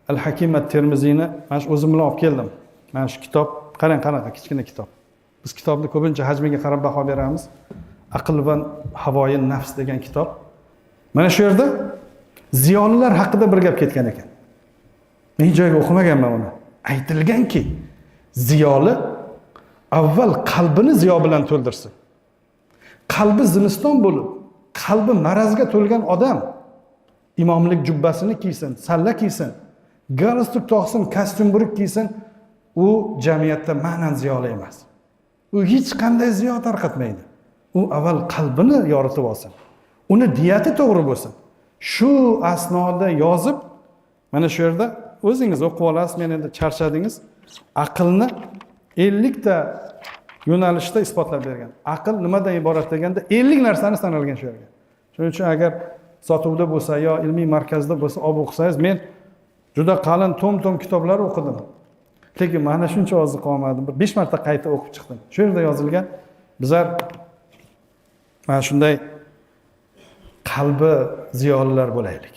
Al-Hakim at-Termiziyni mana shu o'zim bilan olib keldim. Mana shu kitob, qarang qanaqa kichkina kitob. Biz kitobni ko'pincha hajmiga qarab baho beramiz. Aql va havoyi nafs degan kitob. Mana shu yerda ziyolilar haqida bir gap ketgan ekan. Men hech joyga o'qimaganman uni. Aytilganki, ziyoli avval qalbini ziyo bilan to'ldirsin. Qalbi zimiston bo'lib, qalbi marazga to'lgan odam imomlik jubbasini kiysin, salla kiysin, galstuk taqsin, kostyum buruk kiysin, u jamiyatda ma'nan ziyoli emas. U hech qanday ziyo tarqatmaydi. U avval qalbini yoritib olsin. Uni diyati to'g'ri bo'lsin. Shu asnoda yozib, mana shu yerda o'zingiz o'qib olasiz, men endi charchadingiz. Aqlni 50 ta yo'nalishda isbotlab bergan. Aql nimadan iborat deganda 50 narsani sanalgan shu yerga. Shuning uchun agar sotuvda bo'lsa yo ilmiy markazda bo'lsa olib o'qisangiz, men juda qalin tom kitoblar o'qidim. Lekin mana shuncha oziq qolmadi. 5 marta qayta o'qib chiqdim. Shu yerda yozilgan bizlar mana shunday qalbi ziyolilar bo'laylik.